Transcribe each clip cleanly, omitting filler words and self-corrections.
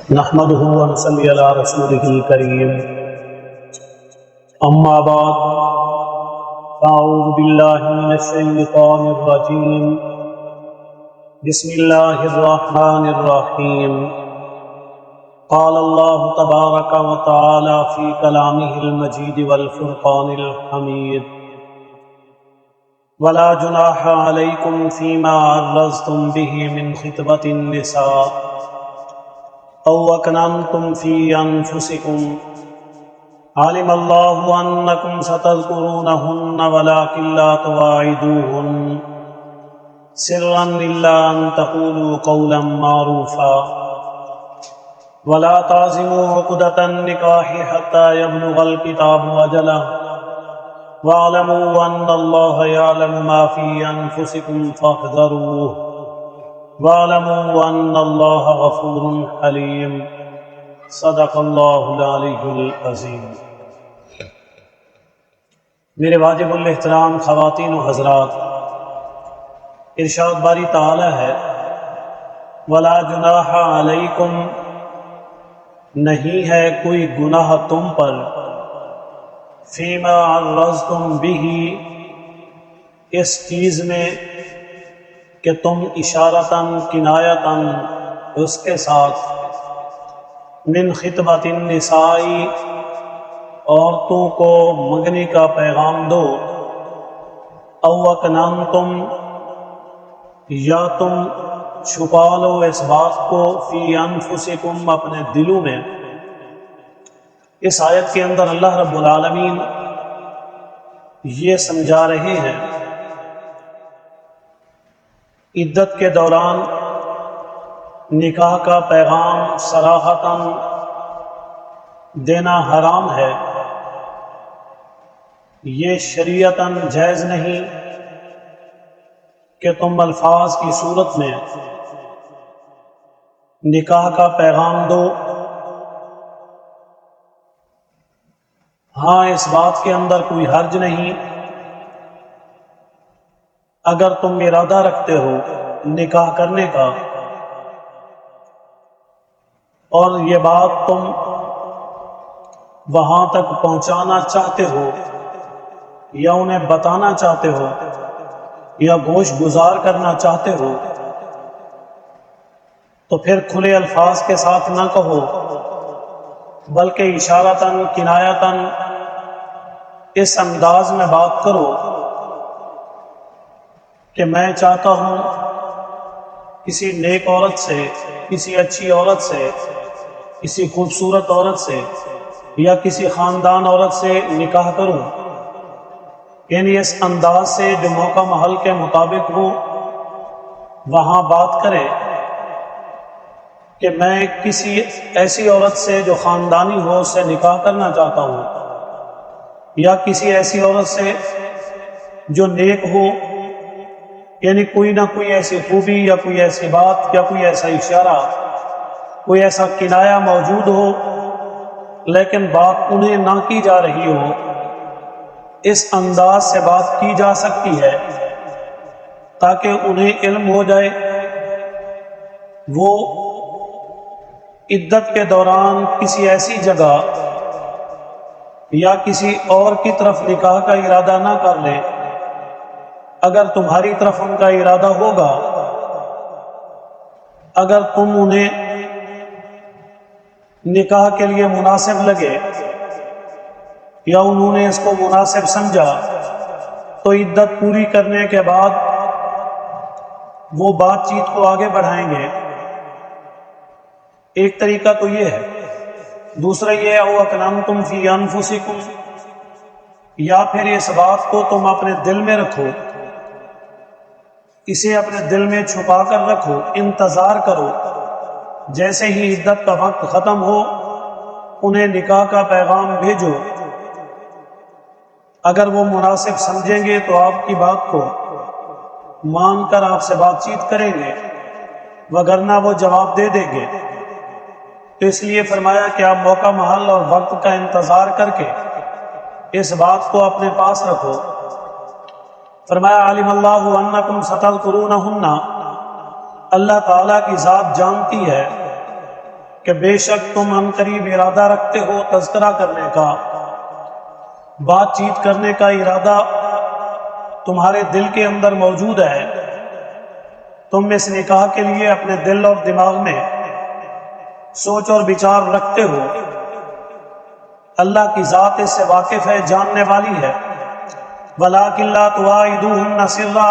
نحمده ونصلي على رسوله الكريم اما بعد فاعوذ بالله من الشيطان الرجيم بسم الله الرحمن الرحيم قال الله تبارك وتعالى في كلامه المجيد والفرقان الحميد ولا جناح عليكم فيما عرضتم به من خطبة النساء أو أكننتم في أنفسكم علم الله أنكم ستذكرونهن ولكن لا تواعدوهن سرا إلا أن تقولوا قولا معروفا ولا تعزموا عقدة النكاح حتى يبلغ الكتاب أجله واعلموا أن الله يعلم ما في أنفسكم فاحذروه واعلموا أن الله غفور حليم صدق اللہ العلی العظیم۔ میرے واجب الاحترام خواتین و حضرات، ارشاد باری تعالی ہے ولا جناح علیکم، نہیں ہے کوئی گناہ تم پر، فیما عرضتم به، اس چیز میں کہ تم اشارتاً کنایتاً اس کے ساتھ من خطبۃ النساء، عورتوں کو منگنی کا پیغام دو، او اکننتم، یا تم چھپا لو اس بات کو، فی انفسکم، اپنے دلوں میں۔ اس آیت کے اندر اللہ رب العالمین یہ سمجھا رہے ہیں عدت کے دوران نکاح کا پیغام صراحتاً دینا حرام ہے، یہ شریعتاً جائز نہیں کہ تم الفاظ کی صورت میں نکاح کا پیغام دو۔ ہاں، اس بات کے اندر کوئی حرج نہیں اگر تم ارادہ رکھتے ہو نکاح کرنے کا اور یہ بات تم وہاں تک پہنچانا چاہتے ہو یا انہیں بتانا چاہتے ہو یا گوش گزار کرنا چاہتے ہو، تو پھر کھلے الفاظ کے ساتھ نہ کہو، بلکہ اشارتاً کنایتاً اس انداز میں بات کرو کہ میں چاہتا ہوں کسی نیک عورت سے، کسی اچھی عورت سے، کسی خوبصورت عورت سے یا کسی خاندان عورت سے نکاح کروں، یعنی اس انداز سے جو موقع محل کے مطابق ہو وہاں بات کرے کہ میں کسی ایسی عورت سے جو خاندانی ہو اس سے نکاح کرنا چاہتا ہوں، یا کسی ایسی عورت سے جو نیک ہو، یعنی کوئی نہ کوئی ایسی خوبی یا کوئی ایسی بات یا کوئی ایسا اشارہ، کوئی ایسا کنایہ موجود ہو لیکن بات انہیں نہ کی جا رہی ہو، اس انداز سے بات کی جا سکتی ہے تاکہ انہیں علم ہو جائے وہ عدت کے دوران کسی ایسی جگہ یا کسی اور کی طرف نکاح کا ارادہ نہ کر لیں۔ اگر تمہاری طرف ان کا ارادہ ہوگا، اگر تم انہیں نکاح کے لیے مناسب لگے یا انہوں نے اس کو مناسب سمجھا، تو عدت پوری کرنے کے بعد وہ بات چیت کو آگے بڑھائیں گے۔ ایک طریقہ تو یہ ہے، دوسرا یہ او اکننتم فی انفسکم، یا پھر اس بات کو تم اپنے دل میں رکھو، اسے اپنے دل میں چھپا کر رکھو، انتظار کرو، جیسے ہی عدت کا وقت ختم ہو انہیں نکاح کا پیغام بھیجو، اگر وہ مناسب سمجھیں گے تو آپ کی بات کو مان کر آپ سے بات چیت کریں گے، وگرنہ وہ جواب دے دیں گے۔ تو اس لیے فرمایا کہ آپ موقع محل اور وقت کا انتظار کر کے اس بات کو اپنے پاس رکھو۔ فرمایا علم اللہ انکم ستذکرونہن، اللہ تعالیٰ کی ذات جانتی ہے کہ بے شک تم عنقریب ارادہ رکھتے ہو تذکرہ کرنے کا، بات چیت کرنے کا ارادہ تمہارے دل کے اندر موجود ہے، تم اس نکاح کے لیے اپنے دل اور دماغ میں سوچ اور بچار رکھتے ہو، اللہ کی ذات اس سے واقف ہے، جاننے والی ہے۔ وَلَٰكِن لَّا تُوَاعِدُوهُنَّ سِرًّا،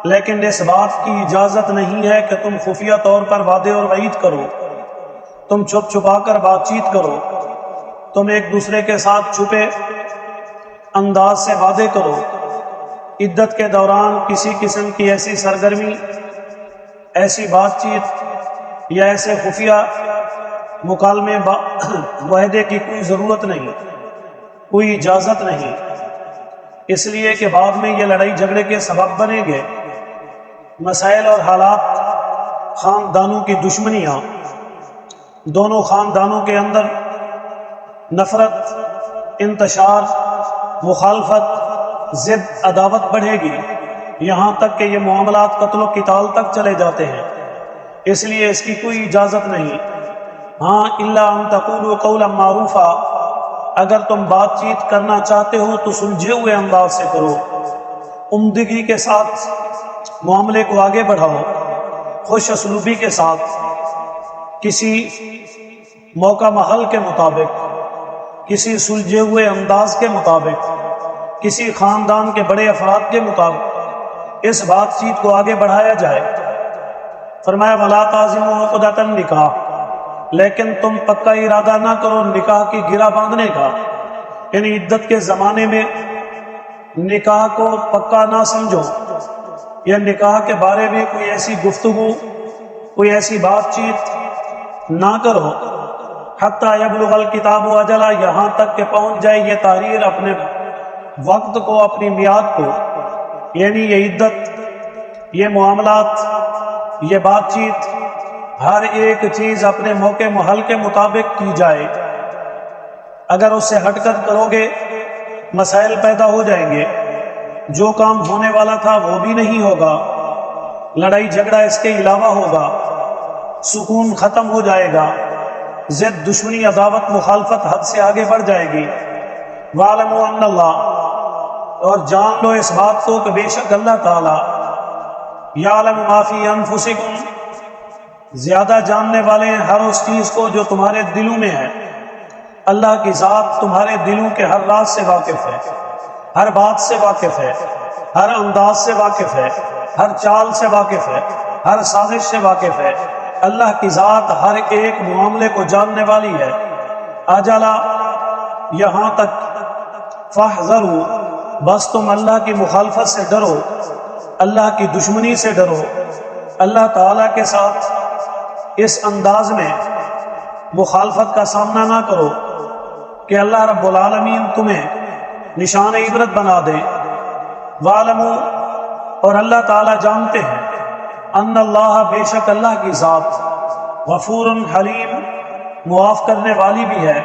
لیکن اس بات کی اجازت نہیں ہے کہ تم خفیہ طور پر وعدے اور وعید کرو، تم چھپ چھپا کر بات چیت کرو، تم ایک دوسرے کے ساتھ چھپے انداز سے وعدے کرو۔ عدت کے دوران کسی قسم کی ایسی سرگرمی، ایسی بات چیت یا ایسے خفیہ مکالمے معاہدے کی کوئی ضرورت نہیں، کوئی اجازت نہیں، اس لیے کہ بعد میں یہ لڑائی جھگڑے کے سبب بنیں گے۔ مسائل اور حالات، خاندانوں کی دشمنیاں، دونوں خاندانوں کے اندر نفرت، انتشار، مخالفت، ضد، عداوت بڑھے گی، یہاں تک کہ یہ معاملات قتل و قتال تک چلے جاتے ہیں، اس لیے اس کی کوئی اجازت نہیں۔ ہاں الا ان تقولوا قولا معروفا، اگر تم بات چیت کرنا چاہتے ہو تو سلجھے ہوئے انداز سے کرو، عمدگی کے ساتھ معاملے کو آگے بڑھاؤ، خوش اسلوبی کے ساتھ، کسی موقع محل کے مطابق، کسی سلجھے ہوئے انداز کے مطابق، کسی خاندان کے بڑے افراد کے مطابق اس بات چیت کو آگے بڑھایا جائے۔ فرمایا وَلَا تَعْزِمُوا عُقْدَةَ النِّکَاحِ، لیکن تم پکا ارادہ نہ کرو نکاح کی گرہ باندھنے کا، یعنی عدت کے زمانے میں نکاح کو پکا نہ سمجھو، یا نکاح کے بارے میں کوئی ایسی گفتگو، کوئی ایسی بات چیت نہ کرو حتیٰ یبلغ الکتاب اجلہ، یہاں تک کہ پہنچ جائے یہ تحریر اپنے وقت کو، اپنی میعاد کو، یعنی یہ عدت، یہ معاملات، یہ بات چیت، ہر ایک چیز اپنے موقع محل کے مطابق کی جائے۔ اگر اس سے ہٹ کر کرو گے مسائل پیدا ہو جائیں گے، جو کام ہونے والا تھا وہ بھی نہیں ہوگا، لڑائی جھگڑا اس کے علاوہ ہوگا، سکون ختم ہو جائے گا، ضد، دشمنی، عداوت، مخالفت حد سے آگے بڑھ جائے گی۔ وَاعْلَمُوا أَنَّ اللَّهَ، اور جان لو اس بات کو کہ بے شک اللہ تعالی یعلم ما فی انفسکم، زیادہ جاننے والے ہیں ہر اس چیز کو جو تمہارے دلوں میں ہے۔ اللہ کی ذات تمہارے دلوں کے ہر راز سے واقف ہے، ہر بات سے واقف ہے، ہر انداز سے واقف ہے، ہر چال سے واقف ہے، ہر سازش سے واقف ہے۔ اللہ کی ذات ہر ایک معاملے کو جاننے والی ہے۔ اجلا، یہاں تک، فاحذروا، بس تم اللہ کی مخالفت سے ڈرو، اللہ کی دشمنی سے ڈرو، اللہ تعالیٰ کے ساتھ اس انداز میں مخالفت کا سامنا نہ کرو کہ اللہ رب العالمین تمہیں نشان عبرت بنا دے۔ وَاعْلَمُوا، اور اللہ تعالیٰ جانتے ہیں، ان اللہ، بے شک اللہ کی ذات، غفور حلیم، معاف کرنے والی بھی ہے،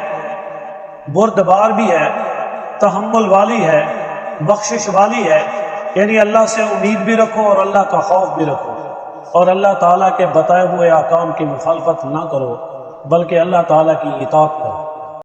بردبار بھی ہے، تحمل والی ہے، بخشش والی ہے، یعنی اللہ سے امید بھی رکھو اور اللہ کا خوف بھی رکھو، اور اللہ تعالیٰ کے بتائے ہوئے احکام کی مخالفت نہ کرو بلکہ اللہ تعالیٰ کی اطاعت کرو۔